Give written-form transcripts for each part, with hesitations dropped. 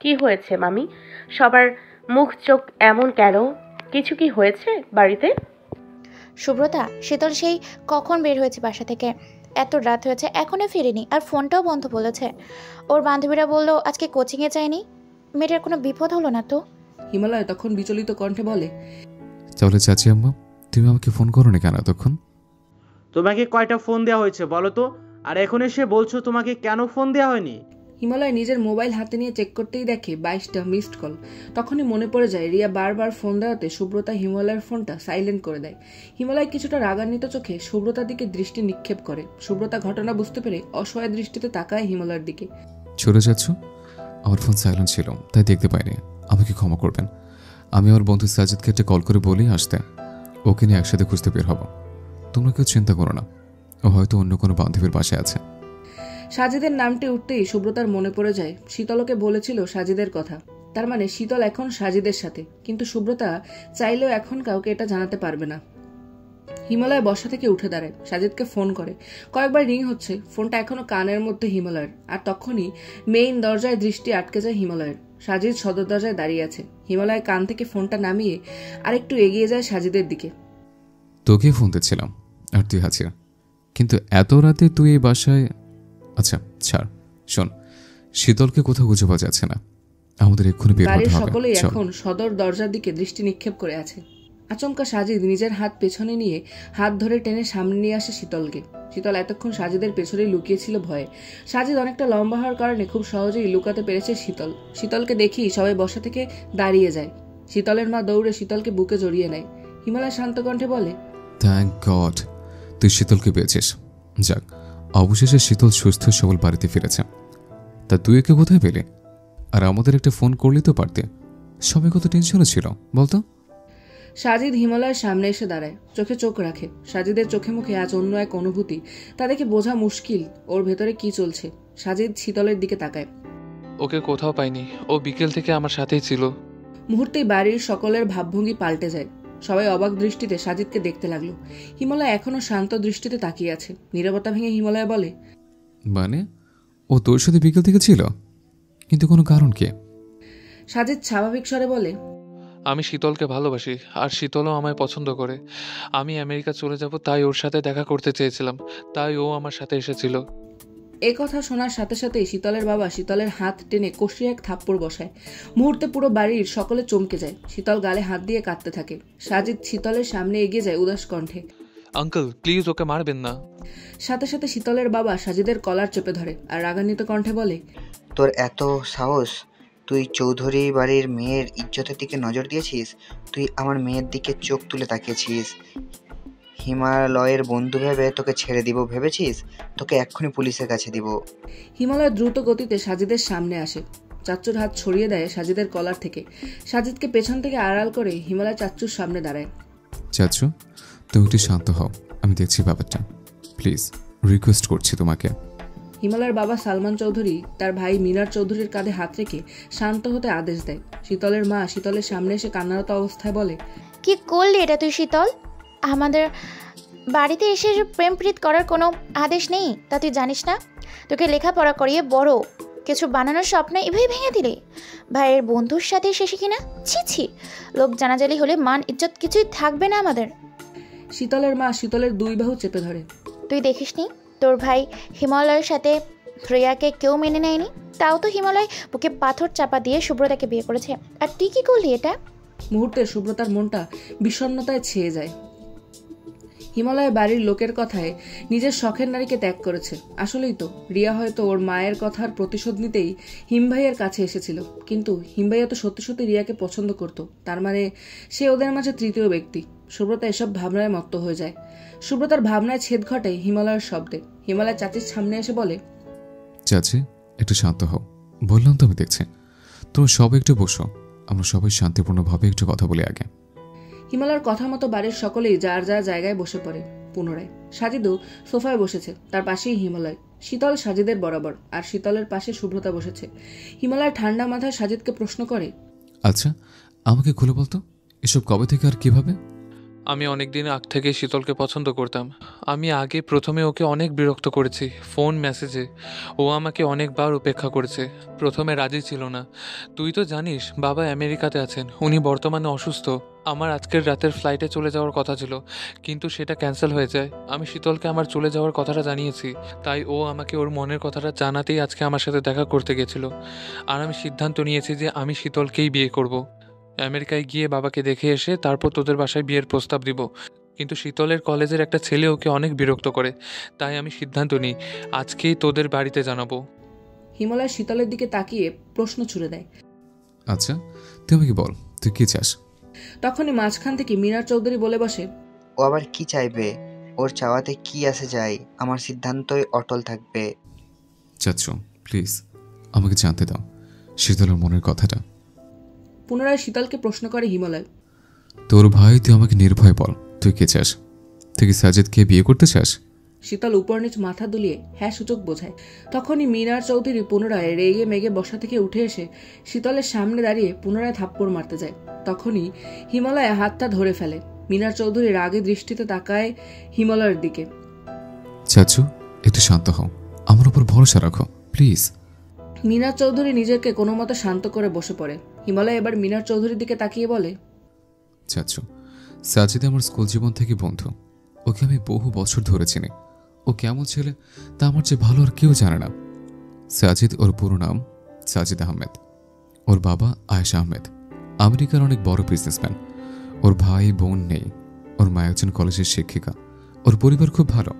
কি হয়েছে মামি? সবার মুখ চোখ এমন কেন? কিছু কি হয়েছে বাড়িতে? সুব্রতা, শীতল সেই কখন বের হয়েছে বাসা থেকে। এত রাত হয়েছে এখনো ফিরেনি, আর ফোনটাও বন্ধ বলেছে। ওর বান্ধবীরা বললো আজকে কোচিংয়ে যায়নি। মেয়েটার কোনো বিপদ হলো না তো? হিমালয় তখন বিচলিত কণ্ঠে বলে, তাহলে চাচি আম্মা, তুমি আমাকে ফোন করো না কেন এতক্ষণ? তোমাকে কয়টা ফোন দেওয়া হয়েছে বলো তো? আর এখন এসে বলছো তোমাকে কেন ফোন দেওয়া হয়নি? হিমালয় নিজের মোবাইল হাতে নিয়ে চেক করতেই দেখে 22টা মিসড কল। তখনই মনে পড়ে যায় রিয়া বারবার ফোন দেওয়াতে সুব্রতা হিমালয়ের ফোনটা সাইলেন্ট করে দেয়। হিমালয় কিছুটা রাগান্বিত চোখে সুব্রতার দিকে দৃষ্টি নিক্ষেপ করে। সুব্রতা ঘটনা বুঝতে পেরে অসহায় দৃষ্টিতে তাকায় হিমালয়ের দিকে। চলে যাচ্ছ? আমার ফোন সাইলেন্ট ছিল, তাই দেখতে পাইনি। আমাকে ক্ষমা করবেন। আমি আমার বন্ধু সাজিদকে একটা কল করে বলেই আসতে। ওকে নিয়ে একসাথে খুঁজতে বের হব। তোমরা কেউ চিন্তা করো না, ও হয়তো অন্য কোনো বান্ধবীর বাসায় আছে। সাজিদের নামটি উঠতেই সুব্রতার মনে পড়ে যায় শীতলকে বলেছিল সাজিদের কথা। তার মানে শীতল এখন সাজিদের সাথে, কিন্তু সুব্রতা চাইলেও এখন কাউকে এটা জানাতে পারবে না। হিমালয় বসা থেকে উঠে দাঁড়ায়, সাজিদকে ফোন করে। কয়েকবার রিং হচ্ছে, ফোনটা এখনো কানের মধ্যে হিমালয়ের। আর তখনই মেইন দরজায় দৃষ্টি আটকে যায় হিমালয়ের। সাজিদ সদর দরজায় দাঁড়িয়ে আছে। হিমালয় কান থেকে ফোনটা নামিয়ে আরেকটু এগিয়ে যায় সাজিদের দিকে। তোকে ফোন দিচ্ছিলাম আর তুই আছিস, কিন্তু এত রাতে তুই এই বাসায়? আচ্ছা ছাড়। শোন, শীতলকে কোথাও খুঁজে পাওয়া যাচ্ছে না, আমাদের এক্ষুনি বের হতে বাড়ির হবে। সকলেই চল। এখন সদর দরজার দিকে দৃষ্টি নিক্ষেপ করে আছে। আচমকা সাজিদ নিজের হাত পেছনে নিয়ে হাত ধরে টেনে সামনে নিয়ে আসে শীতলকে। শীতল এতক্ষণ সাজিদের পেছনেই লুকিয়েছিল ভয়ে। সাজিদ অনেকটা লম্বা হওয়ার কারণে খুব সহজেই লুকাতে পেরেছে শীতলকে দেখি সবাই বসা থেকে দাঁড়িয়ে যায়। শীতলের মা দৌড়ে শীতলকে বুকে জড়িয়ে নেয়। হিমালয় শান্ত কণ্ঠে বলে, থ্যাংক গড তুই শীতলকে পেয়েছিস। যাক, অবশেষে শীতল সুস্থ সবল বাড়িতে ফিরেছে। তা তুই একে কোথায় পেলে? আর আমাদের একটা ফোন করলি তো পারতে। সবাই কত টেনশনে ছিল বলতো? সাজিদ হিমালয়ের সামনে এসে দাঁড়ায়, চোখে চোখ রাখে। সাজিদের চোখে মুখে আজ অন্য এক অনুভূতি। তা দেখে বোঝা মুশকিল ওর ভেতরে কি চলছে। সাজিদ শীতলের দিকে তাকায়। ওকে কোথাও পাইনি, ও বিকেল থেকে আমার সাথেই ছিল। মুহূর্তেই বাড়ির সকলের ভাবভঙ্গি পাল্টে যায়। সবাই অবাক দৃষ্টিতে সাজিদকে দেখতে লাগলো। হিমালয় এখনো শান্ত দৃষ্টিতে তাকিয়ে আছে। নীরবতা ভেঙে হিমালয় বলে, মানে ও তোর সাথে বিকেল থেকে ছিল, কিন্তু কোনো কারণ কি? সাজিদ স্বাভাবিক স্বরে বলে, আমি শীতলকে ভালোবাসি, আর শীতলও আমায় পছন্দ করে। আমি আমেরিকা চলে যাব, তাই ওর সাথে দেখা করতে চেয়েছিলাম, তাই ও আমার সাথে এসেছিল। এ কথা শোনার সাথে সাথেই শীতলের বাবা শীতলের হাত টেনে কষিয়ে এক থাপ্পড় বসায়। মুহূর্তে পুরো বাড়ির সকলে চমকে যায়। শীতল গালে হাত দিয়ে কাঁদতে থাকে। সাজিদ শীতলের সামনে এগিয়ে যায় উদাস কণ্ঠে, আঙ্কেল প্লিজ ওকে মারবেন না। সাথে সাথে শীতলের বাবা সাজিদের কলার চেপে ধরে আর রাগান্বিত কণ্ঠে বলে, তোর এত সাহস! তুই চৌধুরী বাড়ির মেয়ের ইজ্জতের দিকে নজর দিয়েছিস? তুই আমার মেয়ের দিকে চোখ তুলে তাকিয়েছিস? হিমালয়ের বন্ধু ভেবে তোকে ছেড়ে দিব ভেবেছিস? তোকে এক্ষুনি পুলিশের কাছে দিব। হিমালয় দ্রুত গতিতে সাজিদের সামনে আসে। চাচ্চুর হাত ছড়িয়ে দেয় সাজিদের কলার থেকে। সাজিদকে পেছন থেকে আড়াল করে হিমালয় চাচ্চুর সামনে দাঁড়ায়। চাচু, তুমি একটু শান্ত হও, আমি দেখছি ব্যাপারটা। প্লিজ রিকোয়েস্ট করছি তোমাকে। হিমালয়ের বাবা সালমান চৌধুরী তার ভাই মিনার চৌধুরীর কাঁধে হাত রেখে শান্ত হতে আদেশ দেয়। শীতলের মা শীতলের সামনে এসে কান্নারত অবস্থায় বলে, কি করলি এটা তুই শীতল? আমাদের বাড়িতে এসে প্রেম প্রীত করার কোনো আদেশ নেই, তা তুই জানিস না? তোকে লেখাপড়া করিয়ে বড় কিছু বানানোর স্বপ্ন এভাবে ভেঙে দিলে। ভাইয়ের বন্ধুর সাথে শেষে কিনা ছি ছি, লোক জানাজালি হলে মান ইজ্জত কিছুই থাকবে না আমাদের। শীতলের মা শীতলের দুই বাহু চেপে ধরে। তুই দেখিসনি তোর ভাই হিমালয়ের সাথে রিয়াকে কেউ মেনে নেয়নি, তাও তো হিমালয় বুকে পাথর চাপা দিয়ে সুব্রতাকে বিয়ে করেছে, আর তুই কি করলি এটা? মুহূর্তে সুব্রতার মনটা বিষণ্ণতায় ছেয়ে যায়। হিমালয় বাড়ির লোকের কথায় নিজের শখের নারীকে ত্যাগ করেছে। আসলেই তো রিয়া হয়তো ওর মায়ের কথার প্রতিশোধ নিতেই হিমভাইয়ের কাছে এসেছিল, কিন্তু হিমভাইয়া তো সত্যি সত্যি রিয়াকে পছন্দ করত। তার মানে সে ওদের মাঝে তৃতীয় ব্যক্তি। সুব্রতা এসব ভাবনায় মত্ত হয়ে যায়। সুব্রতার ভাবনায় ছেদ ঘটে হিমালয়ের শব্দে। হিমালয় চাচির সামনে এসে বলে, চাচি একটু শান্ত হও, বললাম তো আমি দেখছি। তোমরা সবাই একটু বসো, আমরা সবাই শান্তিপূর্ণভাবে একটু কথা বলি আগে। হিমালয়ের কথা মতো বাড়ির সকলেই যার যার জায়গায় বসে পড়ে। পুনরায় সাজিদও সোফায় বসেছে, তার পাশেই হিমালয়। শীতল সাজিদের বরাবর, আর শীতলের পাশে সুব্রতা বসেছে। হিমালয় ঠান্ডা মাথায় সাজিদকে প্রশ্ন করে, আচ্ছা আমাকে খুলে বলতো, এসব কবে থেকে আর কিভাবে? আমি অনেকদিন আগ থেকে শীতলকে পছন্দ করতাম। আমি আগে প্রথমে ওকে অনেক বিরক্ত করেছি ফোন মেসেজে। ও আমাকে অনেকবার উপেক্ষা করেছে। প্রথমে রাজি ছিল না। তুই তো জানিস বাবা আমেরিকাতে আছেন, উনি বর্তমানে অসুস্থ। আমার আজকের রাতের ফ্লাইটে চলে যাওয়ার কথা ছিল, কিন্তু সেটা ক্যান্সেল হয়ে যায়। আমি শীতলকে আমার চলে যাওয়ার কথাটা জানিয়েছি, তাই ও আমাকে ওর মনের কথাটা জানাতেই আজকে আমার সাথে দেখা করতে গেছিল। আর আমি সিদ্ধান্ত নিয়েছি যে আমি শীতলকেই বিয়ে করব। আমেরিকায় গিয়ে বাবাকে দেখে এসে তারপর তোদের বাসায় বিয়ের প্রস্তাব দিব। কিন্তু শীতলের কলেজের একটা ছেলে ওকে অনেক বিরক্ত করে, তাই আমি সিদ্ধান্ত নিই আজকেই তোদের বাড়িতে জানাবো। হিমালয় শীতলের দিকে তাকিয়ে প্রশ্ন ছুড়ে দেয়। আচ্ছা, তুই আমাকে বল, তুই কি চাস? তখনই মাঝখান থেকে মিনার চৌধুরী বলে বসে, ও আবার কি চাইবে? ওর চাওয়াতে কি আসে যায়? আমার সিদ্ধান্তই অটল থাকবে। চাচ্ছ, প্লিজ আমাকে জানতে দাও শীতলের মনের কথাটা। পুনরায় শীতলকে প্রশ্ন করে হিমালয়। তোর ভাই, তুই আমাকে নির্ভয় বল, তুই কে চাস? তুই কি সাজিদকে বিয়ে করতে চাস? শীতল উপর নিচ মাথা দুলিয়ে হ্যাঁ সূচক বোঝায়। তখনই মিনার চৌধুরী পুনরায় রেগে মেগে বসা থেকে উঠে এসে শীতলের সামনে দাঁড়িয়ে পুনরায় থাপ্পড় মারতে যায়। তখনই হিমালয় হাতটা ধরে ফেলে। মিনার চৌধুরী রাগে দৃষ্টিতে তাকায় হিমালয়ের দিকে। চাচু, একটু শান্ত হও, আমার উপর ভরসা রাখো প্লিজ। মিনার চৌধুরী নিজেকে কোনো মতো শান্ত করে বসে পড়ে। হিমালয় এবার মিনার চৌধুরীর দিকে তাকিয়ে বলে, চাচু, সাজিদ আমার স্কুল জীবন থেকে বন্ধু। ওকে আমি বহু বছর ধরে চিনি। ও কেমন ছেলে তা আমার চেয়ে ভালো আর কেউ জানে না। সাজিদ, ওর পুরো নাম সাজিদ আহমেদ। ওর বাবা আয়েশা আহমেদ, আমেরিকার অনেক বড় বিজনেসম্যান। ওর ভাই বোন নেই। ওর মা একজন কলেজের শিক্ষিকা। ওর পরিবার খুব ভালো।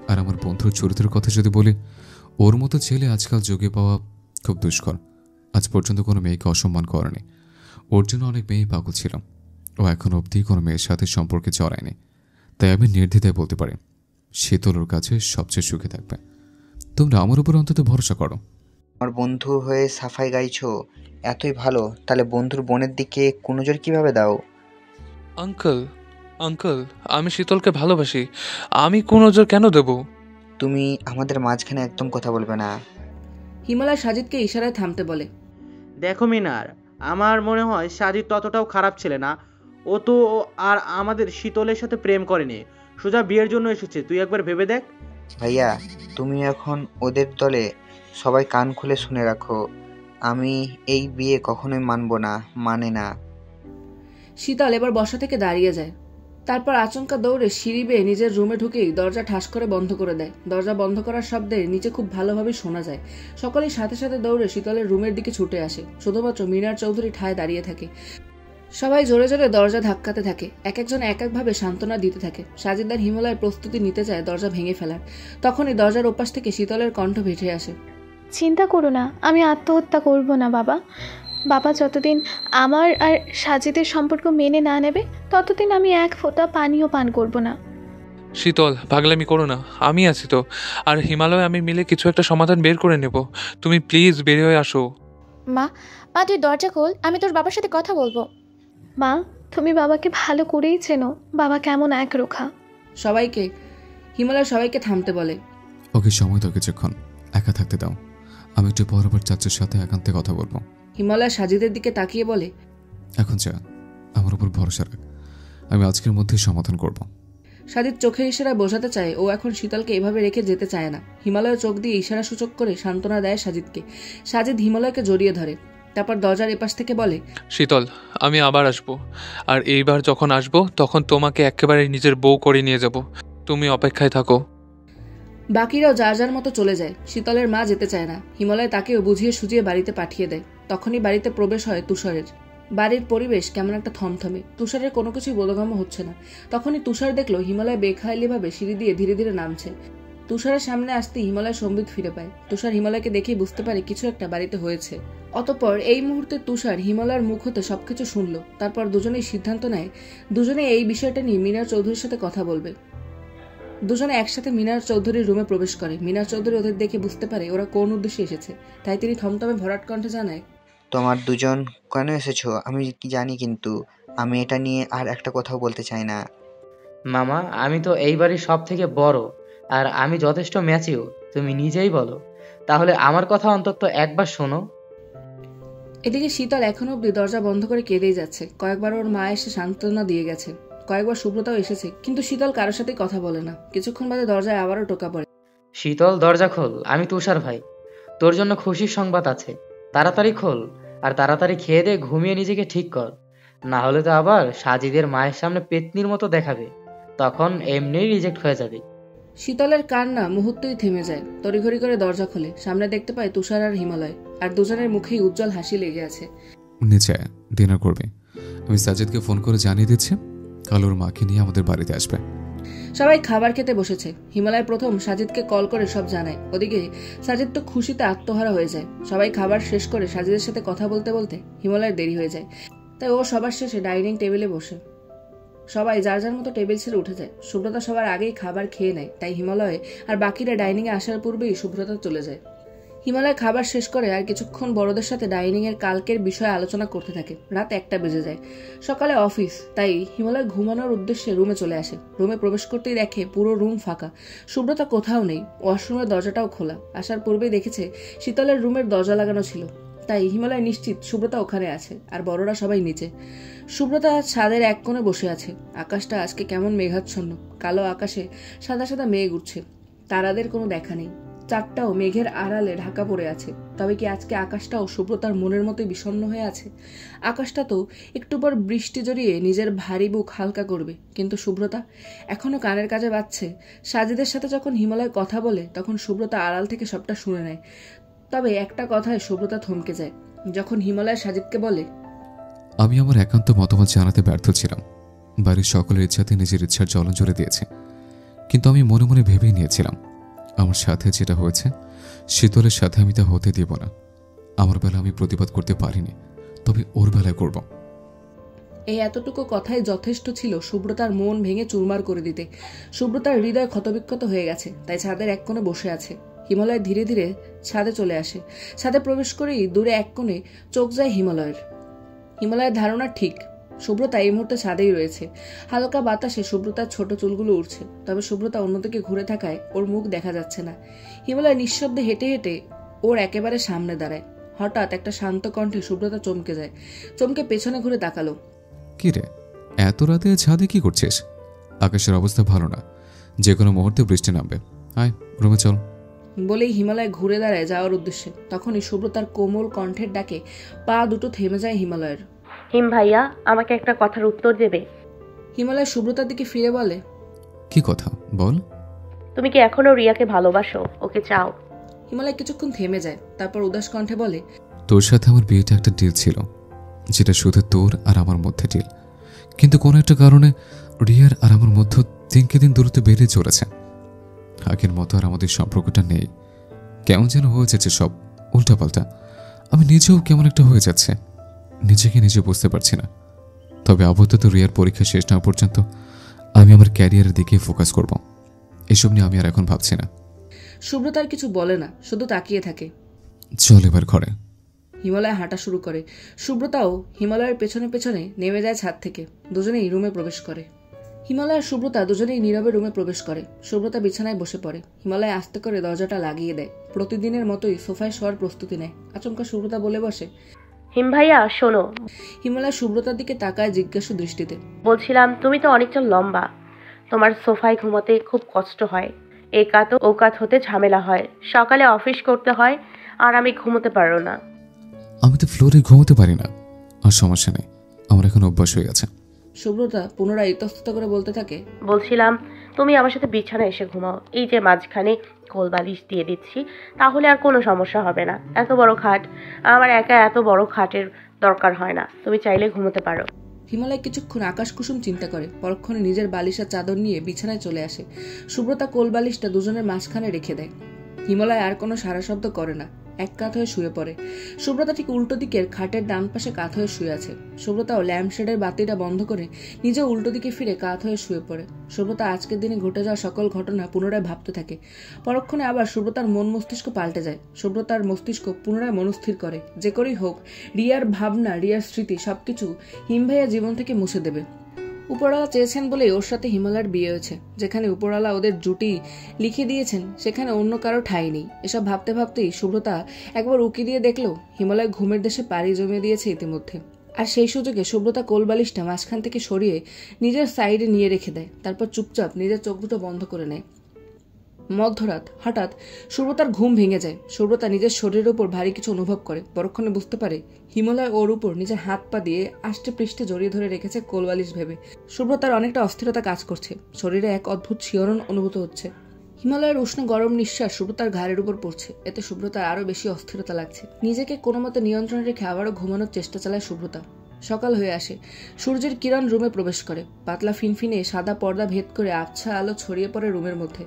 আর আমার বন্ধুর চরিত্রের কথা যদি বলি, ওর মতো ছেলে আজকাল যুগে পাওয়া খুব দুষ্কর। আজ পর্যন্ত কোনো মেয়েকে অসম্মান করেনি। ওর জন্য অনেক মেয়েই পাগল ছিল। ও এখন অবধি কোনো মেয়ের সাথে সম্পর্কে জড়ায়নি। তাই আমি নির্দ্বিধায় বলতে পারি শীতল ওর কাছে সবচেয়ে সুখে থাকবে। তোমরা আমার উপর অন্তত ভরসা করো। আমার বন্ধু হয়ে সাফাই গাইছো, এতই ভালো, তাহলে বন্ধুর বোনের দিকে কুনজর কিভাবে দাও? আঙ্কেল, আঙ্কেল, আমি শীতলকে ভালোবাসি, আমি কোন নজর কেন দেব? তুমি আমাদের মাঝখানে একদম কথা বলবে না। হিমালয় সাজিদকে ইশারায় থামতে বলে। দেখো মিনার, আমার মনে হয় সাজিদ ততটাও খারাপ ছেলে না। ও তো আর আমাদের শীতলের সাথে প্রেম করেনি, সোজা বিয়ের জন্য এসেছে। তুই একবার ভেবে দেখ। ভাইয়া, তুমি এখন ওদের দলে। সবাই কান খুলে শুনে রাখো, আমি এই বিয়ে কখনোই মানবো না, মানে না। শীতল এবার বসা থেকে দাঁড়িয়ে যায়। তারপর আচমকা দৌড়ে সিঁড়ি বেয়ে নিজের রুমে ঢুকেই দরজা ঠাস করে বন্ধ করে দেয়। দরজা বন্ধ করার শব্দে নিচে খুব ভালোভাবে শোনা যায়। সকলেই সাথে সাথে দৌড়ে শীতলের রুমের দিকে ছুটে আসে। শুধুমাত্র মিনার চৌধুরী ঠায় দাঁড়িয়ে থাকে। সবাই জোরে জোরে দরজা ধাক্কাতে থাকে, এক একজন এক একভাবে সান্ত্বনা দিতে থাকে। সাজিদার হিমালয়ের প্রস্তুতি নিতে চায় দরজা ভেঙে ফেলার। তখনই দরজার ওপাশ থেকে শীতলের কণ্ঠ ভেসে আসে। চিন্তা করো না, আমি আত্মহত্যা করব না বাবা। বাবা যতদিন আমার আর সাজিদের সম্পর্ক মেনে না নেবে, ততদিন আমি এক ফোঁটা পানিও পান করব না। শীতল, পাগলামি করো না, আমি আছি তো। আর হিমালয় আমি মিলে কিছু একটা সমাধান বের করে নেব। তুমি প্লিজ বের হয়ে আসো। মা, মা তুই দরজা খোল, আমি তোর বাবার সাথে কথা বলবো। মা, তুমি বাবাকে ভালো করেই চেনো, বাবা কেমন একরোখা। হিমালয় সবাইকে থামতে বলে। ওকে সময় দাও কিছুক্ষণ, একা থাকতে দাও। আমি একটু পর আবার চাচুর সাথে একান্তে কথা বলবো। হিমালয় সাজিদের দিকে তাকিয়ে বলে, এখন যা, আমার উপর ভরসা রাখ, আমি আজকের মধ্যেই সমাধান করব। সাজিদ চোখের ইশারায় বোঝাতে চায় ও এখন শীতলকে এভাবে রেখে যেতে চায় না। হিমালয় চোখ দিয়ে ইশারা সূচক করে সান্ত্বনা দেয় সাজিদকে। সাজিদ হিমালয়কে জড়িয়ে ধরে, তারপর দরজার এপাশ থেকে বলে, শীতল, আমি আবার আসবো। আর এইবার যখন আসবো তখন তোমাকে একেবারে নিজের বউ করে নিয়ে যাব। তুমি অপেক্ষায় থাকো। বাকিরাও যার যার মতো চলে যায়। শীতলের মা যেতে চায় না। হিমালয় তাকেও বুঝিয়ে সুঝিয়ে বাড়িতে পাঠিয়ে দেয়। তখনই বাড়িতে প্রবেশ হয় তুষারের। বাড়ির পরিবেশ কেমন একটা থমথমে। তুষারের কোনো কিছুই বোধগম্য হচ্ছে না। তখনই তুষার দেখলো হিমালয় বেখায়ালিভাবে সিঁড়ি দিয়ে ধীরে ধীরে নামছে। তুষারের সামনে আসতে হিমালয় সম্বিত ফিরে পায়। তুষার হিমালয়কে দেখেই বুঝতে পারে কিছু একটা বাড়িতে হয়েছে। অতঃপর এই মুহূর্তে তুষার হিমালয়ের মুখ হতে সবকিছু শুনলো। তারপর দুজনেই সিদ্ধান্ত নেয় দুজনে এই বিষয়টা নিয়ে মিনার চৌধুরীর সাথে কথা বলবে। দুজনে একসাথে মিনার চৌধুরীর রুমে প্রবেশ করে। মিনার চৌধুরী ওদের দেখে বুঝতে পারে ওরা কোন উদ্দেশ্যে এসেছে, তাই তিনি থমথমে ভরাট কণ্ঠে জানায়, তোমার দুজন কেন এসেছো আমি কি জানি, কিন্তু আমি এটা নিয়ে আর একটা কথাও বলতে চাই না। মামা, আমি তো এই বাড়ির সব থেকে বড়, আর আমি যথেষ্ট ম্যাচিওর। তুমি নিজেই বলো, তাহলে আমার কথা অন্তত একবার শোনো। এদিকে শীতল এখনো অব্দি দরজা বন্ধ করে কেঁদেই যাচ্ছে। কয়েকবার ওর মা এসে সান্ত্বনা দিয়ে গেছে। কয়েকবার সুব্রতাও এসেছে, কিন্তু শীতল কারোর সাথে কথা বলে না। কিছুক্ষণ বাদে দরজায় আবারও টোকা পড়ে। শীতল, দরজা খোল। আমি তুষার ভাই। তোর জন্য খুশির সংবাদ আছে। তাড়াতাড়ি খোল, আর তাড়াতাড়ি খেয়ে দে, ঘুমিয়ে নিজেকে ঠিক কর। না হলে তো আবার সাজিদের মায়ের সামনে পেতনির মতো দেখাবে, তখন এমনিই রিজেক্ট হয়ে যাবে। শীতলের কান্না মুহূর্তেই থেমে যায়। তড়িঘড়ি করে দরজা খোলে। সামনে দেখতে পায় তুষার আর হিমালয়, আর দুজনের মুখেই উজ্জ্বল হাসি লেগে আছে। নিচে ডিনার করবে। আমি সাজিদকে ফোন করে জানিয়ে দিচ্ছি কাল ওর মাকে নিয়ে আমাদের বাড়িতে আসবে। সবাই খাবার খেতে বসেছে। হিমালয় প্রথম সাজিদকে কল করে সব জানায়। ওদিকে সাজিদ তো খুশিতে আত্মহারা হয়ে যায়। সবাই খাবার শেষ করে সাজিদের সাথে কথা বলতে বলতে হিমালয়ের দেরি হয়ে যায়, তাই ও সবার শেষে ডাইনিং টেবিলে বসে। সবাই যার যার মতো টেবিল ছেড়ে উঠে যায়। সুব্রতা সবার আগেই খাবার খেয়ে নেয়, তাই হিমালয় আর বাকিরা ডাইনিংয়ে আসার পূর্বেই সুব্রতা চলে যায়। হিমালয় খাবার শেষ করে আর কিছুক্ষণ বড়দের সাথে ডাইনিং এর কালকের বিষয়ে আলোচনা করতে থাকে। রাত 1টা বেজে যায়। সকালে অফিস, তাই হিমালয় ঘুমানোর উদ্দেশ্যে রুমে চলে আসে। রুমে প্রবেশ করতেই দেখে পুরো রুম ফাঁকা। সুব্রতা কোথাও নেই। ওয়াশরুমের দরজাটাও খোলা। আসার পূর্বেই দেখেছে শীতলের রুমের দরজা লাগানো ছিল, তাই হিমালয় নিশ্চিত সুব্রতা ওখানে আছে, আর বড়রা সবাই নিচে। সুব্রতা ছাদের এক কোণে বসে আছে। আকাশটা আজকে কেমন মেঘাচ্ছন্ন। কালো আকাশে সাদা সাদা মেঘ উঠছে, তারাদের কোনো দেখা নেই। চাঁদটাও মেঘের আড়ালে ঢাকা পড়ে আছে। তবে কি আজকে আকাশটাও সুব্রতার মনের মতোই বিষণ্ণ হয়ে আছে? আকাশটা তো একটু পর বৃষ্টি জড়িয়ে নিজের ভারী বুক হালকা করবে, কিন্তু সুব্রতা এখনো কানের কাছে বাজছে। সাজিদের সাথে যখন হিমালয় কথা বলে তখন সুব্রতা আড়াল থেকে সবটা শুনে নেয়। তবে একটা কথায় সুব্রতা থমকে যায়, যখন হিমালয় সাজিদকে বলে, আমি আমার একান্ত মতামত জানাতে ব্যর্থ ছিলাম। বাড়ির সকলের ইচ্ছাতে নিজের ইচ্ছার জ্বলন জুড়ে দিয়েছে, কিন্তু আমি মনে মনে ভেবেই নিয়েছিলাম আমার সাথে যেটা হয়েছে শীতলের সাথে আমি তা হতে দিব না। আমার বেলা আমি প্রতিবাদ করতে পারিনি, তবে ওর বেলায় করব। এই এতটুকু কথাই যথেষ্ট ছিল সুব্রতার মন ভেঙে চুরমার করে দিতে। সুব্রতার হৃদয় ক্ষতবিক্ষত হয়ে গেছে, তাই ছাদের এক কোণে বসে আছে। হিমালয় ধীরে ধীরে ছাদে চলে আসে। ছাদে প্রবেশ করেই দূরে এক কোণে চোখ যায় হিমালয়ের। হিমালয়ের ধারণা ঠিক, সুব্রতা এই মুহূর্তে ছাদেই রয়েছে। হালকা বাতাসে সুব্রতার ছোট চুলগুলো উড়ছে, তবে সুব্রতা অন্যদিকে ঘুরে থাকায় ওর মুখ দেখা যাচ্ছে না। হিমালয় নিঃশব্দে হেঁটে হেঁটে ওর একেবারে সামনে দাঁড়ায়। হঠাৎ একটা শান্ত কণ্ঠে সুব্রতা চমকে যায়। চমকে পেছনে ঘুরে তাকালো। কি রে, এত রাতে ছাদে কি করছিস? আকাশের অবস্থা ভালো না, যে কোনো মুহূর্তে বৃষ্টি নামবে। আয় রুমে চল। বলেই হিমালয় ঘুরে দাঁড়ায় যাওয়ার উদ্দেশ্যে। তখনই সুব্রতার কোমল কণ্ঠের ডাকে পা দুটো থেমে যায় হিমালয়ের। হিম ভাইয়া, আমাকে একটা কথার উত্তর দেবে? হিমালয় সুব্রতার দিকে ফিরে বলে, কি কথা বল। তুমি কি এখনো রিয়াকে ভালোবাসো? ওকে চাও? হিমালয় কিছুক্ষণ থেমে যায়, তারপর উদাস কণ্ঠে বলে, তোর সাথে আমার বিয়েটা একটা ডিল ছিল, যেটা শুধু তোর আর আমার মধ্যে ডিল, কিন্তু কোনো একটা কারণে রিয়ার আর আমার মধ্যে দিনকে দিন দূরত্ব বেড়ে চলেছে। আগের মতো আর আমাদের সম্পর্কটা নেই। কেমন যেন হয়ে যাচ্ছে সব উল্টাপাল্টা। আমি নিজেও কেমন একটা হয়ে যাচ্ছে, নিজেকে নিজে বুঝতে পারছি না। তবে আপাতত রিয়ার পরীক্ষা শেষ না পর্যন্ত আমি আমার ক্যারিয়ারের দিকে ফোকাস করব। এসব নিয়ে আমি আর এখন ভাবছি না। সুব্রতার কিছু বলে না, শুধু তাকিয়ে থাকে। চল এবার ঘরে। হিমালয় হাঁটা শুরু করে। সুব্রতাও হিমালয়ের পেছনে পেছনে নেমে যায় ছাদ থেকে। দুজনেই রুমে প্রবেশ করে। হিমালয় আর সুব্রতা দুজনেই নীরবে রুমে প্রবেশ করে। সুব্রতা বিছানায় বসে পড়ে। হিমালয় আস্তে করে দরজাটা লাগিয়ে দেয়। প্রতিদিনের মতোই সোফায় শোয়ার প্রস্তুতি নেয়। আচমকা সুব্রতা বলে বসে, হিম ভাইয়া শোনো। হিমালয় সুব্রতার দিকে তাকায় জিজ্ঞাসু দৃষ্টিতে। বলছিলাম, তুমি তো অনেকটা লম্বা, তোমার সোফায় ঘুমোতে খুব কষ্ট হয়। এই কাত ও কাত হতে ঝামেলা হয়, সকালে অফিস করতে হয়, আর আমি ঘুমোতে পারো না। আমি তো ফ্লোরে ঘুমোতে পারি না। আর সমস্যা নেই, আমার এখন অভ্যাস হয়ে গেছে। সুব্রতা পুনরায় ইতস্তত করে বলতে থাকে, বলছিলাম তুমি আমার সাথে বিছানায় এসে ঘুমাও। এই যে মাঝখানে কোলবালিশ দিয়ে দিচ্ছি, তাহলে আর কোনো সমস্যা হবে না। এত বড় খাট, আমার একা এত বড় খাটের দরকার হয় না। তুমি চাইলে ঘুমোতে পারো। হিমালয় কিছুক্ষণ আকাশ কুসুম চিন্তা করে, পরক্ষণে নিজের বালিশের চাদর নিয়ে বিছানায় চলে আসে। সুব্রতা কোল বালিশটা দুজনের মাঝখানে রেখে দেয়। হিমালয় আর কোনো সারা শব্দ করে না, এক কাত হয়ে শুয়ে পড়ে। সুব্রতা ঠিক উল্টো দিকের খাটের ডান পাশে কাত হয়ে শুয়ে আছে। সুব্রতাও ল্যাম্পশেডের বাতিটা বন্ধ করে নিজে উল্টো দিকে ফিরে কাত হয়ে শুয়ে পড়ে। সুব্রতা আজকের দিনে ঘটে যাওয়া সকল ঘটনা পুনরায় ভাবতে থাকে। পরক্ষণে আবার সুব্রতার মন মস্তিষ্ক পাল্টে যায়। সুব্রতার মস্তিষ্ক পুনরায় মনস্থির করে, যে করেই হোক রিয়ার ভাবনা, রিয়ার স্মৃতি সবকিছু হিমভাইয়া জীবন থেকে মুছে দেবে। উপরওয়ালা চেয়েছেন বলেই ওর সাথে হিমালয়ের বিয়ে হয়েছে। যেখানে উপরওয়ালা ওদের জুটি লিখে দিয়েছেন, সেখানে অন্য কারো ঠাঁই নেই। এসব ভাবতে ভাবতেই সুব্রতা একবার উকি দিয়ে দেখলো হিমালয় ঘুমের দেশে পাড়ি জমিয়ে দিয়েছে ইতিমধ্যে। আর সেই সুযোগে সুব্রতা কোলবালিশটা মাঝখান থেকে সরিয়ে নিজের সাইডে নিয়ে রেখে দেয়। তারপর চুপচাপ নিজের চোখ দুটো বন্ধ করে নেয়। মধ্যরাত হঠাৎ সুব্রতার ঘুম ভেঙে যায়। সুব্রতা নিজের শরীরের উপর ভারী কিছু অনুভব করে। পরক্ষণে বুঝতে পারে হিমালয় ওর উপর নিজের হাত পা দিয়ে আষ্টে পৃষ্ঠে জড়িয়ে ধরে রেখেছে কোলবালিশ ভেবে। সুব্রতার অনেকটা অস্থিরতা কাজ করছে। শরীরে এক অদ্ভুত শিহরণ অনুভূত হচ্ছে। হিমালয়ের উষ্ণ গরম নিঃশ্বাস সুব্রতার ঘাড়ের উপর পড়ছে। এতে সুব্রতার আরো বেশি অস্থিরতা লাগছে। নিজেকে কোনো মতে নিয়ন্ত্রণে রেখে আবারও ঘুমানোর চেষ্টা চালায় সুব্রতা। সকাল হয়ে আসে। সূর্যের কিরণ রুমে প্রবেশ করে। পাতলা ফিনফিনে সাদা পর্দা ভেদ করে আবছা আলো ছড়িয়ে পড়ে রুমের মধ্যে।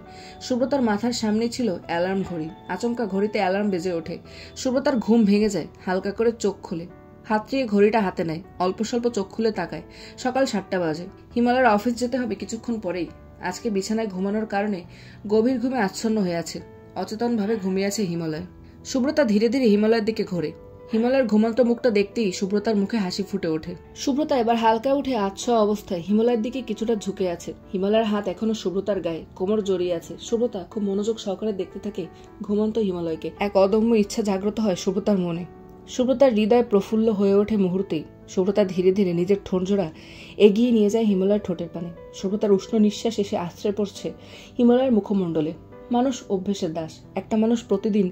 সুব্রতার মাথার সামনে ছিল অ্যালার্ম ঘড়ি। আচমকা ঘড়িতে অ্যালার্ম বেজে ওঠে। সুব্রতার ঘুম ভেঙে যায়। হালকা করে চোখ খোলে। হাতড়িয়ে ঘড়িটা হাতে নেয়। অল্প স্বল্প চোখ খুলে তাকায়। সকাল 7টা বাজে। হিমালয়ের অফিস যেতে হবে কিছুক্ষণ পরেই। আজকে বিছানায় ঘুমানোর কারণে গভীর ঘুমে আচ্ছন্ন হয়ে আছে। অচেতনভাবে ঘুমিয়ে আছে হিমালয়। সুব্রতা ধীরে ধীরে হিমালয়ের দিকে ঘোরে। হিমালয়ের ঘুমন্ত মুখটা দেখতেই সুব্রতার মুখে হাসি ফুটে ওঠে। সুব্রতা এবার হালকা উঠে আচ্ছা অবস্থায় হিমালয়ের দিকে কিছুটা ঝুঁকে আছে। হিমালয়ের হাত এখনো সুব্রতার গায়ে, কোমর জড়িয়ে আছে। সুব্রতা খুব মনোযোগ সহকারে দেখতে থাকে ঘুমন্ত হিমালয়কে। এক অদম্য ইচ্ছা জাগ্রত হয় সুব্রতার মনে। সুব্রতার হৃদয় প্রফুল্ল হয়ে ওঠে মুহূর্তেই। সুব্রতা ধীরে ধীরে নিজের ঠোঁটজোড়া এগিয়ে নিয়ে যায় হিমালয়ের ঠোঁটের পানে। সুব্রতার উষ্ণ নিঃশ্বাস এসে আশ্রয় পড়ছে হিমালয়ের মুখমণ্ডলে। মানুষ অভ্যেসের দাস। একটা মানুষ প্রতিদিন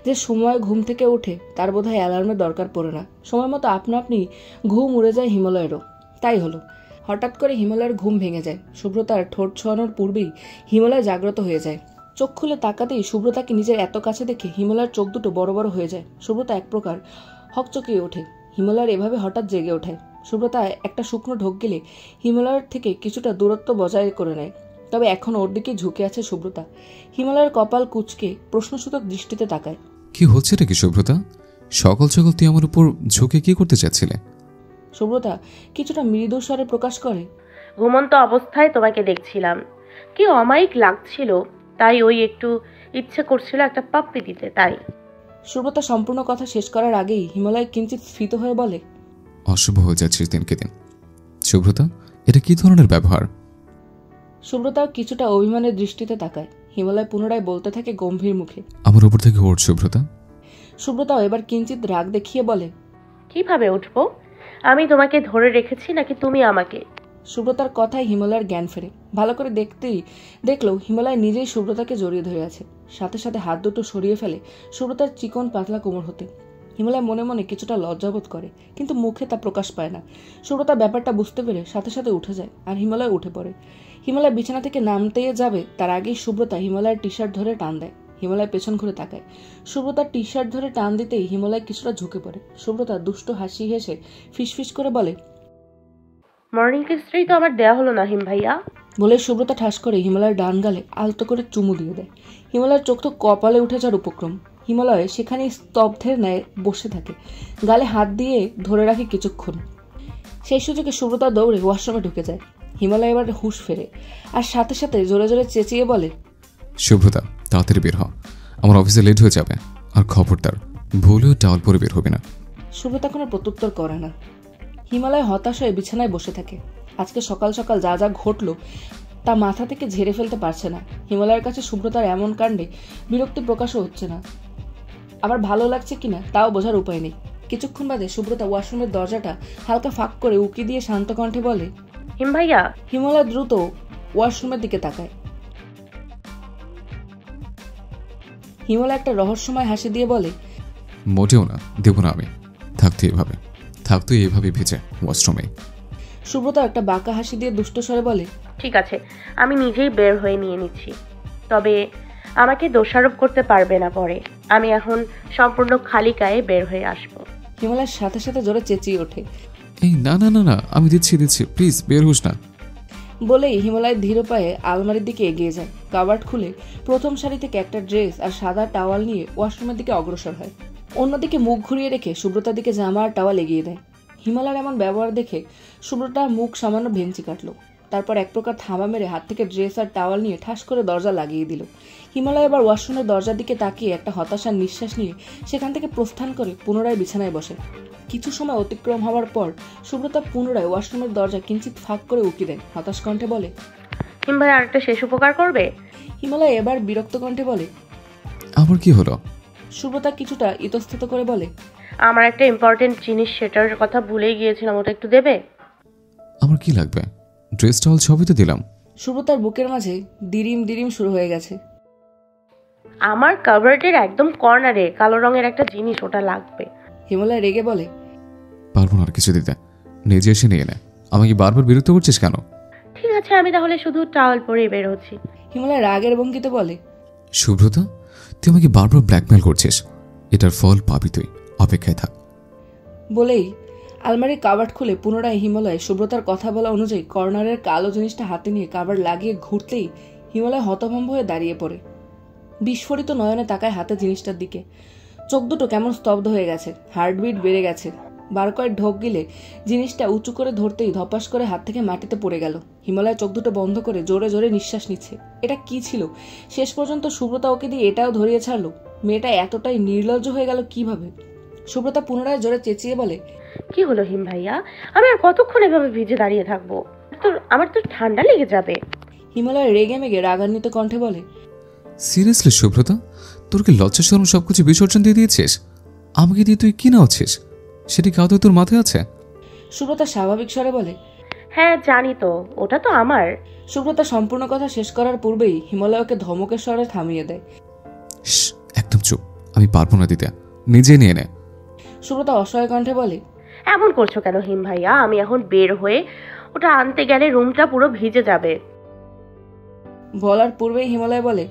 যে সময় ঘুম থেকে ওঠে তার বোধহয় অ্যালার্মের দরকার পড়ে না। সময় মতো আপনা আপনি ঘুম উড়ে যায় হিমালয়েরও। তাই হলো। হঠাৎ করে হিমালয়ের ঘুম ভেঙে যায়। সুব্রতার ঠোঁট ছোঁয়ানোর পূর্বেই হিমালয় জাগ্রত হয়ে যায়। চোখ খুলে তাকাতেই সুব্রতাকে নিজের এত কাছে দেখে হিমালয়ের চোখ দুটো বড় বড় হয়ে যায়। সুব্রতা এক প্রকার হকচকিয়ে ওঠে। হিমালয়ের এভাবে হঠাৎ জেগে ওঠে। সুব্রতা একটা শুকনো ঢোক গেলে হিমালয়ের থেকে কিছুটা দূরত্ব বজায় করে নেয়। তবে এখন ওর দিকে ঝুঁকে আছে সুব্রতা। হিমালয়ের কপাল কুঁচকে প্রশ্নসূচক দৃষ্টিতে তাকায়। কি হচ্ছে নাকি সুব্রতা? সকাল সকাল তুই আমার উপর ঝুঁকে কি করতে চাচ্ছিলে? সুব্রতা কিছুটা মৃদু স্বরে প্রকাশ করে, ঘুমন্ত অবস্থায় তোমাকে দেখছিলাম, কি অমায়িক লাগছিল, তাই ওই একটু ইচ্ছে করছিল একটা পাপ্পি দিতে, তাই। সুব্রতা সম্পূর্ণ কথা শেষ করার আগেই হিমালয় কিঞ্চিত স্ফীত হয়ে বলে, অশুভ হয়ে যাচ্ছিস দিনকে দিন। সুব্রতা, এটা কি ধরনের ব্যবহার? সুব্রতাও কিছুটা অভিমানের দৃষ্টিতে তাকায়। হিমালয় পুনরায় বলতে থাকে গম্ভীর মুখে, আমার উপর থেকে ওঠ সুব্রতা। সুব্রতাও এবার কিঞ্চিত রাগ দেখিয়ে বলে, কিভাবে উঠবো? আমি তোমাকে ধরে রেখেছি নাকি তুমি আমাকে? সুব্রতার কথায় হিমালয়ের জ্ঞান ফেরে। ভালো করে দেখলো হিমালয় নিজেই সুব্রতাকে জড়িয়ে ধরে আছে। সাথে সাথে হাত দুটো সরিয়ে ফেলে সুব্রতার চিকন পাতলা কোমর হতে। হিমালয় মনে মনে কিছুটা লজ্জাবোধ করে, কিন্তু মুখে তা প্রকাশ পায় না। সুব্রতা ব্যাপারটা বুঝতে পেরে সাথে সাথে উঠে যায়, আর হিমালয় উঠে পড়ে। হিমালয় বিছানা থেকে নামতে যাবে, তার আগেই সুব্রতা হিমালয়ের টি শার্ট ধরে টান দেয়। হিমালয় পেছন ঘুরে তাকায়। সুব্রতার টি শার্ট ধরে টান দিতেই হিমালয় কিছুটা ঝুঁকে পড়ে। সুব্রতা দুষ্ট হাসি হেসে ফিসফিস করে বলে, মর্নিং কিসটাই তো আমার দেয়া হলো না হিম ভাইয়া। বলে সুব্রতা ঠাস করে হিমালয়ের ডান গালে আলতো করে চুমু দিয়ে দেয়। হিমালয়ের চোখ তো কপালে উঠে যাওয়ার উপক্রম। হিমালয় সেখানে স্তব্ধের ন্যায় বসে থাকে, গালে হাত দিয়ে ধরে রাখে কিছুক্ষণ। সেই সুযোগে সুব্রতা দৌড়ে ওয়াশরুমে ঢুকে যায়। হিমালয় এবার হুঁশ ফেরে, আর সাথে সাথে জোরে জোরে চেঁচিয়ে বলে, সুব্রতা, তাড়াতাড়ি বের হ, আমার অফিসে লেট হয়ে যাবে। আর খবরদার ভুলেও টাওয়াল পরে বের হবে না। সুব্রতা কোনো প্রত্যুত্তর করে না। হিমালয় হতাশ হয়ে বিছানায় বসে থাকে। আজকে সকাল সকাল যা যা ঘটল তা মাথা থেকে ঝেড়ে ফেলতে পারছে না। হিমালয়ের কাছে সুব্রতার এমন কাণ্ডে বিরক্তি প্রকাশও হচ্ছে না, আবার ভালো লাগছে কিনা তাও বোঝার উপায় নেই। কিছুক্ষণ বাদে সুব্রতা ওয়াশরুমের দরজাটা হালকা ফাঁক করে উকি দিয়ে শান্ত কণ্ঠে বলে, হিম ভাইয়া। হিমালয় দ্রুত ওয়াশরুমের দিকে তাকায়। হিমালয় একটা রহস্যময় হাসি দিয়ে বলে, মোটেও না, দেব না আমি। থাকতো এইভাবে ভেজে ওয়াশরুমে। সুব্রতা একটা বাঁকা হাসি দিয়ে দুষ্ট স্বরে বলে, ঠিক আছে, আমি নিজেই বের হয়ে নিয়ে নিচ্ছি, তবে আমাকে দোষারোপ করতে পারবে না পরে। আমি এখন সম্পূর্ণ খালি গায়ে বের হয়ে আসবো। হিমালয়ের সাথে সাথে জোরে চেঁচিয়ে ওঠে, এই না না না না, আমি দিচ্ছি, প্লিজ বের হোস না। বলেই হিমালয় ধীর পায়ে আলমারির দিকে এগিয়ে যায়। কাবার্ড খুলে প্রথম সারি থেকে একটা ড্রেস আর সাদা টাওয়াল নিয়ে ওয়াশরুমের দিকে অগ্রসর হয়। অন্যদিকে মুখ ঘুরিয়ে রেখে সুব্রতার দিকে জামা আর টাওয়াল এগিয়ে দেয়। হিমালয়ের এমন ব্যবহার দেখে সুব্রতা মুখ সামান্য ভেঙচি কাটলো। তারপর এক প্রকার থাবা মেরে হাত থেকে ড্রেস আর টাওয়াল নিয়ে ঠাস করে দরজা লাগিয়ে দিল। হিমালয় এবার ওয়াশরুমের দরজার দিকে তাকিয়ে একটা হতাশার নিঃশ্বাস নিয়ে সেখান থেকে প্রস্থান করে পুনরায় বিছানায় বসে। কিছু সময় অতিক্রম হওয়ার পর সুব্রতা পুনরায় ওয়াশরুমের দরজা কিঞ্চিত ফাঁক করে উকি দেয়। হতাশ কণ্ঠে বলে, হিম ভাই আরেকটা শেষ উপকার করবে? হিমালয় এবার বিরক্ত কণ্ঠে বলে, আবার কি হলো? সুব্রতা কিছুটা ইতস্তত করে বলে, আমার একটা ইম্পর্টেন্ট জিনিস, সেটার কথা ভুলেই গিয়েছিলাম, ওটা একটু দেবে? আমার কি লাগবে? ড্রেস টল সবই তো দিলাম। সুব্রতার বুকের মাঝে দিরিম দিরিম শুরু হয়ে গেছে। আমার কাভার্ডের একদম কর্নারে কালো রঙের একটা জিনিস, ওটা লাগবে। হিমালয় রেগে বলে, পারবো না আর কিছু দিতে, নিজে এসে নিয়ে নে। আমাকে বারবার বিরক্ত করছিস কেন? ঠিক আছে, আমি তাহলে শুধু টাওয়াল পরেই বের হচ্ছি। হিমালয় রাগের ভঙ্গিতে বলে, শুভ্রতা, তুই আমাকে বারবার ব্ল্যাকমেল করছিস, এটার ফল পাবি তুই, অপেক্ষায় থাক। বলেই আলমারির কাভার্ড খুলে পুনরায় হিমালয় সুব্রতার কথা বলা অনুযায়ী কর্নারের কালো জিনিসটা হাতে নিয়ে কাভার্ড লাগিয়ে ঘুরতেই হিমালয় হতভম্ব হয়ে দাঁড়িয়ে পড়ে। বিস্ফোরিত নয়নে তাকায় হাতে জিনিসটার দিকে। চোখ দুটো কেমন স্তব্ধ হয়ে গেছে, হার্টবিট বেড়ে গেছে। বার কয়েক ঢোক গিলে জিনিসটা উঁচু করে ধরতেই ধপাস করে হাত থেকে মাটিতে পড়ে গেল। হিমালয় চোখ দুটো বন্ধ করে জোরে জোরে নিঃশ্বাস নিচ্ছে। এটা কি ছিল? শেষ পর্যন্ত সুব্রতা ওকে দিয়ে এটাও ধরিয়ে ছাড়লো। মেয়েটা এতটাই নির্লজ্জ হয়ে গেল কিভাবে? সুব্রতা পুনরায় জোরে চেঁচিয়ে বলে, কি হলো হিম ভাইয়া? আমি আর কতক্ষণ এভাবে ভিজে দাঁড়িয়ে থাকবো? আমার তো ঠান্ডা লেগে যাবে। হিমালয় রেগে মেগে রাগান্বিত কণ্ঠে বলে, সিরিয়াসলি শুভ্রতা, তোর কি লজ্জা শরম সবকিছু বিসর্জন দিয়ে দিয়েছিস? আমাকে দিয়ে তুই কি নাওছিস? সেটি কি আদৌ তোর মাথায় আছে? সুব্রতা স্বাভাবিক স্বরে বলে, হ্যাঁ জানি তো, ওটা তো আমার। সুব্রতা সম্পূর্ণ কথা শেষ করার পূর্বেই হিমালয়কে ধমকের স্বরে থামিয়ে দেয়। একদম চুপ, আমি পারবো না দিতে, নিজে নিয়ে নে। সুব্রতা অসহায় কণ্ঠে বলে, এমন করছো কেন হিম ভাইয়া? আমি এখন বের হয়ে ওটা আনতে গেলে রুমটা পুরো ভিজে যাবে। বলার পূর্বেই হিমালয় বলে,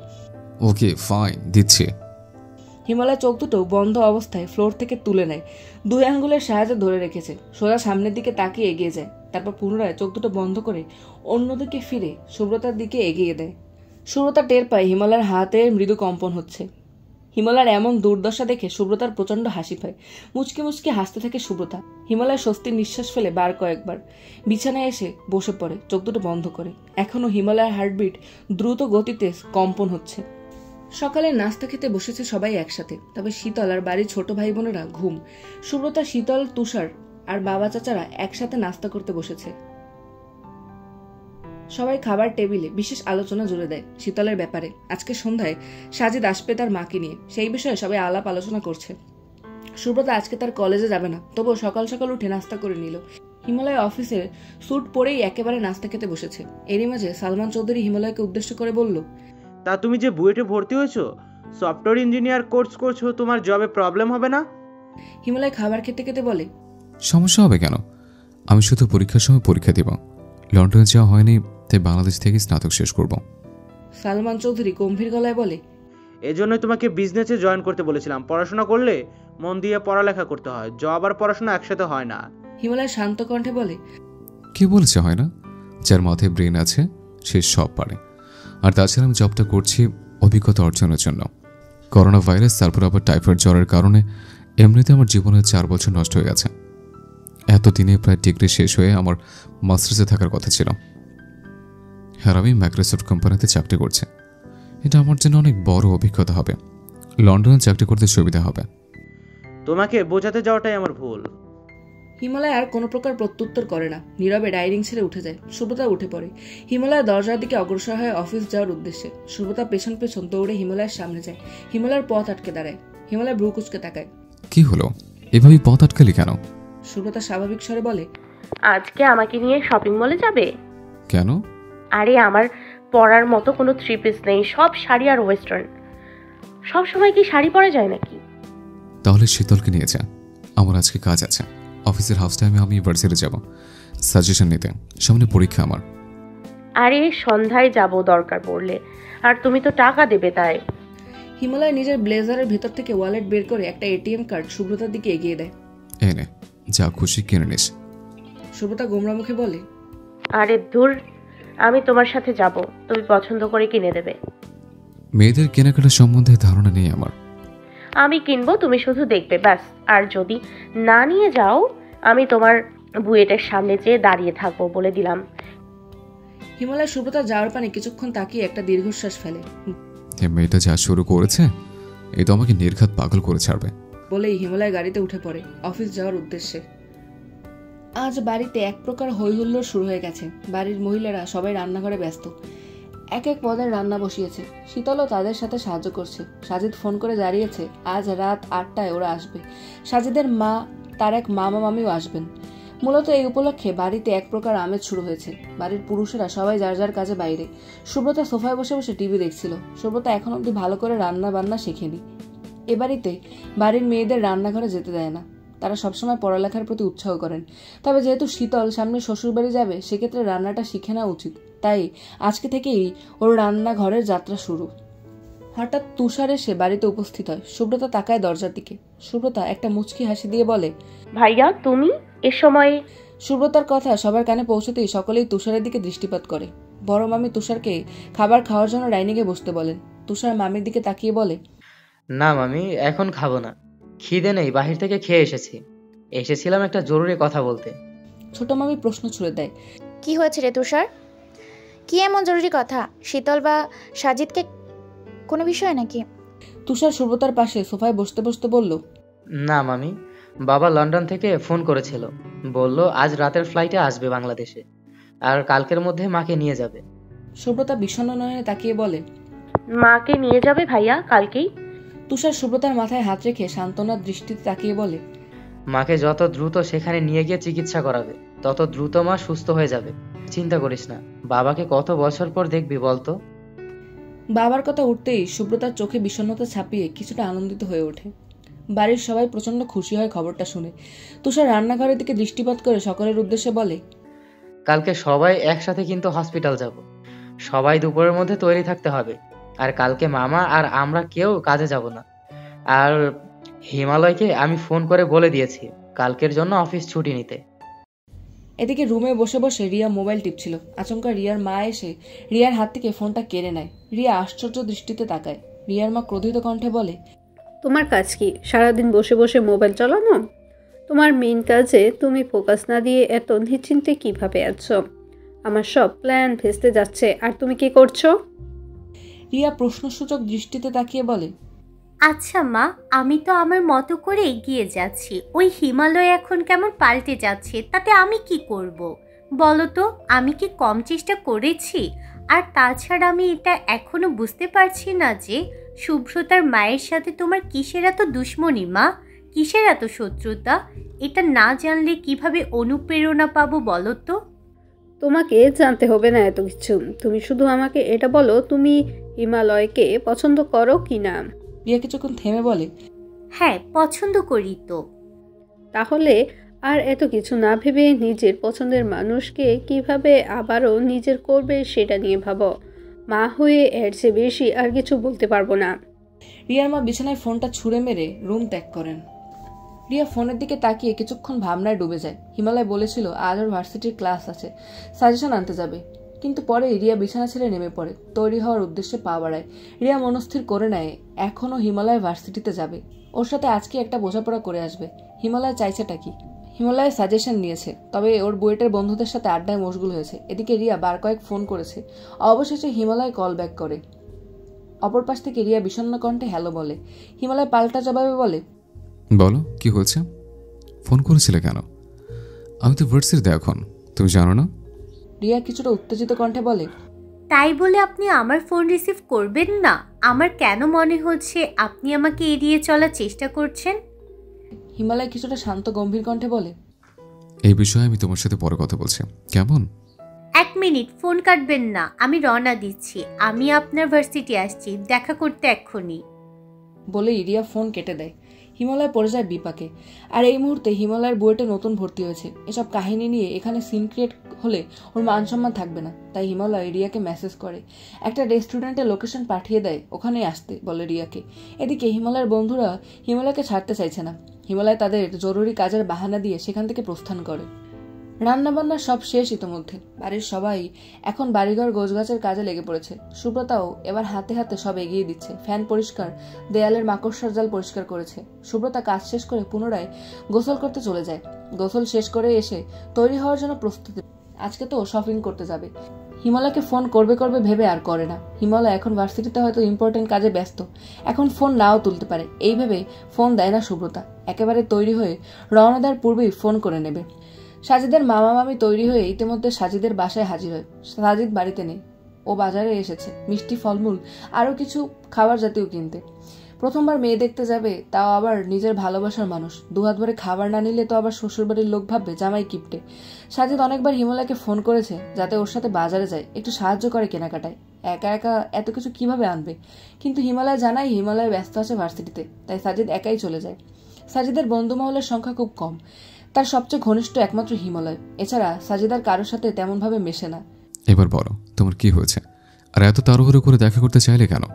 ওকে ফাইন, দিচ্ছি। হিমালয় চোখ দুটো বন্ধ অবস্থায় ফ্লোর থেকে তুলে নেয়, দুই আঙ্গুলের সাহায্যে ধরে রেখেছে। সোজা সামনের দিকে তাকিয়ে এগিয়ে যায়। তারপর পুনরায় চোখ দুটো বন্ধ করে অন্যদিকে ফিরে সুব্রতার দিকে এগিয়ে দেয়। সুব্রতা টের পায় হিমালয়ের হাতে মৃদু কম্পন হচ্ছে। হিমালয়ের এমন দুর্দশা দেখে সুব্রতার প্রচন্ড হাসি পায়। মুচকি মুচকি হাসতে থাকে সুব্রতা। হিমালয় স্বস্তির নিঃশ্বাস ফেলে বার কয়েকবার বিছানায় এসে বসে পড়ে, চোখ দুটো বন্ধ করে। এখনো হিমালয়ের হার্টবিট দ্রুত গতিতে কম্পন হচ্ছে। সকালে নাস্তা খেতে বসেছে সবাই একসাথে, তবে শীতল আর বাড়ির ছোট ভাই বোনেরা ঘুম। সুব্রতা, শীতল, তুষার আর বাবা চাচারা একসাথে নাস্তা করতে বসেছে। সবাই খাবার টেবিলে বিশেষ আলোচনা জুড়ে দেয় শীতলের ব্যাপারে। আজকে সন্ধ্যায় সাজিদ আসবে তার মাকে নিয়ে, সেই বিষয়ে সবাই আলাপ আলোচনা করছে। সুব্রতা আজকে তার কলেজে যাবে না, তবুও সকাল সকাল উঠে নাস্তা করে নিল। হিমালয় অফিসে স্যুট পরেই একেবারে নাস্তা খেতে বসেছে। এরই মাঝে সালমান চৌধুরী হিমালয়কে উদ্দেশ্য করে বলল, তা তুমি যে বুয়েটে ভর্তি হয়েছো, সফটওয়্যার ইঞ্জিনিয়ার কোর্স করছো, তোমার জবে প্রবলেম হবে না? হিমালয় খাবার খেতে খেতে বলে, সমস্যা হবে কেন? আমি শুধু পরীক্ষার সময় পরীক্ষা দিব। লন্ডনে যাওয়া হয়নি, তাই বাংলাদেশ থেকে স্নাতক শেষ করব। সালমান চৌধুরী গম্ভীর গলায় বলে, এজন্যই তোমাকে বিজনেসে জয়েন করতে বলেছিলাম। পড়াশোনা করলে মন দিয়ে পড়ালেখা করতে হয়, জব আর পড়াশোনা একসাথে হয় না। হিমালয় শান্ত কণ্ঠে বলে, কি বলেছে হয় না? যার মাথায় ব্রেন আছে সে সব পারে। আর তাছাড়া আমি জবটা করছি অভিজ্ঞতা অর্জনের জন্য। করোনা ভাইরাস, তারপর আবার টাইফয়েড জ্বরের কারণে এমনিতে আমার জীবনে 4 বছর নষ্ট হয়ে গেছে। এতদিনে প্রায় ডিগ্রি শেষ হয়ে আমার মাস্টার্সে থাকার কথা ছিল। আর আমি মাইক্রোসফট কোম্পানিতে চাকরি করছি। এটা আমার জন্য অনেক বড় অভিজ্ঞতা হবে। লন্ডনে চাকরি করতে সুবিধা হবে। তোমাকে বোঝাতে যাওয়াটাই আমার ভুল। হিমালয় আর কোনো প্রকার প্রত্যুত্তর করে না, নীরবে ডাইনিং ছেড়ে উঠে যায়। সুব্রতা উঠে পড়ে। হিমালয় দরজার দিকে অগ্রসর হয় অফিস যাওয়ার উদ্দেশ্যে। সুব্রতা পেছন পেছন দৌড়ে হিমালয়ের সামনে যায়। হিমালয়ের পথ আটকে দাঁড়ায়। হিমালয় ভ্রু কুঁচকে তাকায়। কি হলো? এভাবে পথ আটকালি কেন? সুব্রতা স্বাভাবিক স্বরে বলে, আজকে আমাকে নিয়ে শপিং মলে যাবে? কেন? আরে আমার পরার মতো কোনো থ্রি পিস নেই, সব শাড়ি আর ওয়েস্টার্ন। সব সময় কি শাড়ি পরা যায় নাকি? তাহলে শীতলকে নিয়ে যা, আমার আজকে কাজ আছে। অফিসের হাউস টাইমে আমি ভার্সিটি যাব সাজেশন নিতে, সামনে পরীক্ষা আমার। আরে সন্ধ্যায় যাব দরকার পড়লে, আর তুমি তো টাকা দেবে তাই। হিমালয় নিজের ব্লেজারের ভেতর থেকে ওয়ালেট বের করে একটা এটিএম কার্ড সুব্রতার দিকে এগিয়ে দেয়। এনে যা খুশি কিনে নিস। সুব্রতা গোমরা মুখে বলে, আরে দূর, আমি তোমার সাথে যাব, তুমি পছন্দ করে কিনে দেবে। মেয়েদের কেনাকাটা সম্বন্ধে ধারণা নেই আমার। আমি কিনবো, তুমি শুধু দেখবে ব্যাস। আর যদি না নিয়ে যাও, আমি তোমার বুয়েটের সামনে যেয়ে দাঁড়িয়ে থাকবো, বলে দিলাম। হিমালয় সুব্রতা যাওয়ার পানে কিছুক্ষণ তাকিয়ে একটা দীর্ঘশ্বাস ফেলে। মেয়েটা যা শুরু করেছে, এ তো আমাকে নির্ঘাত পাগল করে ছাড়বে। বলেই হিমালয় গাড়িতে উঠে পড়ে অফিস যাওয়ার উদ্দেশ্যে। আজ বাড়িতে এক প্রকার হইহুল্লোড় শুরু হয়ে গেছে। বাড়ির মহিলারা সবাই রান্নাঘরে ব্যস্ত। এক এক পদের রান্না বসিয়েছে। শীতলও তাদের সাথে সাহায্য করছে। সাজিদ ফোন করে জানিয়েছে আজ রাত 8টায় ওরা আসবে। সাজিদের মা, তার এক মামা মামিও আসবেন। মূলত এই উপলক্ষে বাড়িতে এক প্রকার আমেজ শুরু হয়েছে। বাড়ির পুরুষেরা সবাই যার যার কাজে বাইরে। সুব্রতা সোফায় বসে বসে টিভি দেখছিল। সুব্রতা এখন অব্দি ভালো করে রান্না বান্না শেখেনি। এ বাড়িতে বাড়ির মেয়েদের রান্নাঘরে যেতে দেয় না। তারা সবসময় পড়ালেখার প্রতি উৎসাহ করেন। তবে যেহেতু শীতল সামনে শ্বশুরবাড়ি যাবে, সেক্ষেত্রে রান্নাটা শিখে নেওয়া উচিত। তাই আজকে থেকেই ওর রান্নাঘরের যাত্রা শুরু। হঠাৎ তুষার এসে বাড়িতে উপস্থিত হয়। সুব্রতা তাকায় দরজার দিকে। সুব্রতা একটা মুচকি হাসি দিয়ে বলে, ভাইয়া তুমি এ সময়ে? সুব্রতার কথা সবার কানে পৌঁছতেই সকলেই তুষারের দিকে দৃষ্টিপাত করে। বড় মামি তুষারকে খাবার খাওয়ার জন্য ডাইনিংয়ে বসতে বলেন। তুষার মামির দিকে তাকিয়ে বলে, না মামি, এখন খাবো না, খিদে নেই, বাহির থেকে খেয়ে এসেছিলাম একটা জরুরি কথা বলতে। ছোট মামি প্রশ্ন ছুড়ে দেয়, কি হয়েছে রে তুষার? কি এমন জরুরি কথা? শীতল বা সাজিদকে কোনো বিষয় নাকি? তুষার সুব্রতার পাশে সোফায় বসতে বসতে বলল, না মামি, বাবা লন্ডন থেকে ফোন করেছিল, বলল আজ রাতের ফ্লাইটে আসবে বাংলাদেশে, আর কালকের মধ্যে মাকে নিয়ে যাবে। সুব্রতা বিষণ্ণ নয়নে তাকিয়ে বলে, মাকে নিয়ে যাবে ভাইয়া কালকেই? তুষার সুব্রতার মাথায় হাত রেখে সান্ত্বনার দৃষ্টিতে তাকিয়ে বলে, মাকে যত দ্রুত সেখানে নিয়ে গিয়ে চিকিৎসা করাবে, তত দ্রুত মা সুস্থ হয়ে যাবে। চিন্তা করিস না, বাবাকে কত বছর পর দেখবি বলতো? বাবার কথা উঠতেই সুব্রতার চোখে বিষণ্ণতা ছাপিয়ে কিছুটা আনন্দিত হয়ে ওঠে। বাড়ির সবাই প্রচন্ড খুশি হয় খবরটা শুনে। তুষার রান্নাঘরের দিকে দৃষ্টিপাত করে সকলের উদ্দেশ্যে বলে, কালকে সবাই একসাথে কিন্তু হসপিটাল যাব, সবাই দুপুরের মধ্যে তৈরি থাকতে হবে। আর কালকে মামা আর আমরা কেউ কাজে যাব না। আর হিমালয়কে আমি ফোন করে বলে দিয়েছি কালকের জন্য অফিস ছুটি নিতে। এদিকে রুমে বসে বসে রিয়া মোবাইল টিপছিল। আচমকা রিয়ার মা এসে রিয়ার হাত থেকে ফোনটা কেড়ে নেয়। রিয়া আশ্চর্য দৃষ্টিতে তাকায়। রিয়ার মা ক্রোধিত কণ্ঠে বলে, তোমার কাজ কি সারাদিন বসে বসে মোবাইল চালানো? তোমার মেইন কাজে তুমি ফোকাস না দিয়ে এত নিশ্চিন্তে কিভাবে আছো? আমার সব প্ল্যান ভেস্তে যাচ্ছে আর তুমি কি করছো? রিয়া প্রশ্নসূচক দৃষ্টিতে তাকিয়ে বলে, আচ্ছা মা, আমি তো আমার মতো করে এগিয়ে যাচ্ছি, ওই হিমালয় এখন কেমন পাল্টে যাচ্ছে, তাতে আমি কি করব বলো তো? আমি কি কম চেষ্টা করেছি? আর তাছাড়া আমি এটা এখনো বুঝতে পারছি না যে শুভ্রতার মায়ের সাথে তোমার কিসের এত দুশ্মনী মা, কিসের এত শত্রুতা? এটা না জানলে কিভাবে অনুপ্রেরণা পাবো বলো তো? তোমাকে জানতে হবে না এত কিছু, তুমি শুধু আমাকে এটা বলো তুমি হিমালয়কে পছন্দ করো কি না? রিয়া কিছুক্ষণ থেমে বলে, হ্যাঁ পছন্দ করি তো। তাহলে আর এত কিছু না ভেবে নিজের পছন্দের মানুষকে কিভাবে আবারও নিজের করবে সেটা নিয়ে ভাবো। মা হয়ে এর চেয়ে বেশি আর কিছু বলতে পারবো না। রিয়ার মা বিছানায় ফোনটা ছুঁড়ে মেরে রুম ত্যাগ করেন। রিয়া ফোনের দিকে তাকিয়ে কিছুক্ষণ ভাবনায় ডুবে যায়। হিমালয় বলেছিল আজ ওর ভার্সিটির ক্লাস আছে, সাজেশন আনতে যাবে। কিন্তু পরে রিয়া বিছানা ছেড়ে নেমে পড়ে, তৈরি হওয়ার উদ্দেশ্যে পা বাড়ায়। রিয়া মনস্থির করে নেয় এখনও হিমালয় ভার্সিটিতে যাবে, ওর সাথে আজকে একটা বোঝাপড়া করে আসবে। হিমালয় চাইছেটা কি? হিমালয় সাজেশন নিয়েছে, তবে ওর বুয়েটের বন্ধুদের সাথে আড্ডায় মশগুল হয়েছে। এদিকে রিয়া বার কয়েক ফোন করেছে। অবশেষে হিমালয় কল ব্যাক করে। অপর পাশ থেকে রিয়া বিষণ্ণ কণ্ঠে হ্যালো বলে। হিমালয় পাল্টা জবাবে বলে, বলো কি হয়েছে? ফোন করেছিলে কেন? আমি তো ভার্সিটিতে এখন, তুমি জানো না? রিয়া কিছুটা উত্তেজিত কণ্ঠে বলে, তাই বলে আপনি আমার ফোন রিসিভ করবেন না? আমার কেন মনে হচ্ছে আপনি আমাকে এড়িয়ে চলার চেষ্টা করছেন। হিমালয় কিছুটা শান্ত গম্ভীর কণ্ঠে বলে, এই বিষয়ে আমি তোমার সাথে পরে কথা বলছি, কেমন? 1 মিনিট, ফোন কাটবেন না, আমি রওনা দিচ্ছি, আমি আপনার ভার্সিটি আসছি, দেখা করতে এক্ষুনি বলে রিয়া ফোন কেটে দেয়। হিমালয় পড়ে যায় বিপাকে। আর এই মুহূর্তে হিমালয়ের বুয়েটে নতুন ভর্তি হয়েছে। এসব কাহিনী নিয়ে এখানে সিন ক্রিয়েট হলে ওর মান সম্মান থাকবে না। তাই হিমালয় রিয়াকে মেসেজ করে, একটা রেস্টুরেন্টের লোকেশন পাঠিয়ে দেয়, ওখানেই আসতে বলে রিয়াকে। এদিকে হিমালয়ের বন্ধুরা হিমালয়কে ছাড়তে চাইছে না। হিমালয় তাদের জরুরি কাজের বাহানা দিয়ে সেখান থেকে প্রস্থান করে। রান্নাবান্না সব শেষ ইতোমধ্যে। বাড়ির সবাই এখন বাড়িঘর গোছগাছের কাজে লেগে পড়েছে। সুব্রতাও এবার হাতে হাতে সব এগিয়ে দিচ্ছে। ফ্যান পরিষ্কার, দেয়ালের মাকড়সার জাল পরিষ্কার করেছে। সুব্রতা কাজ শেষ করে পুনরায় গোসল করতে চলে যায়। গোসল শেষ করে এসে তৈরি হওয়ার জন্য প্রস্তুতি। আজকে তো শপিং করতে যাবে। হিমালয়কে ফোন করবে ভেবে আর করে না। হিমালয় এখন ভার্সিটিতে হয়তো ইম্পর্টেন্ট কাজে ব্যস্ত, এখন ফোন নাও তুলতে পারে। এই ভেবে ফোন দেয় না সুব্রতা। একেবারে তৈরি হয়ে রওনা দেওয়ার পূর্বেই ফোন করে নেবে। সাজিদের মামা মামি তৈরি হয়ে ইতিমধ্যে সাজিদের বাসায় হাজির হয়। সাজিদ বাড়িতে নেই। ও বাজারে এসেছে মিষ্টি, ফলমূল, আরও কিছু খাবার জাতীয় কিনতে। প্রথমবার মেয়ে দেখতে যাবে, তাও আবার নিজের ভালোবাসার মানুষ। দুহাত ভরে খাবার না নিলে তো আবার শ্বশুরবাড়ির লোক ভাববে জামাই কিপটে। সাজিদ অনেকবার হিমালয়কে ফোন করেছে যাতে ওর সাথে বাজারে যায়, একটু সাহায্য করে কেনাকাটায়। একা একা এত কিছু কিভাবে আনবে, কিন্তু হিমালয় জানাই হিমালয় ব্যস্ত আছে ভার্সিটিতে, তাই সাজিদ একাই চলে যায়। সাজিদের বন্ধু মহলের সংখ্যা খুব কম, তার সবচেয়ে ঘনিষ্ঠ একমাত্র হিমালয়। এছাড়া সাজিদার কারোর সাথে তেমনভাবে মেশে না। এবার বলো তোমার কি হয়েছে, আর এত তাড়াহুড়ো করে দেখা করতে চাইলে কেন?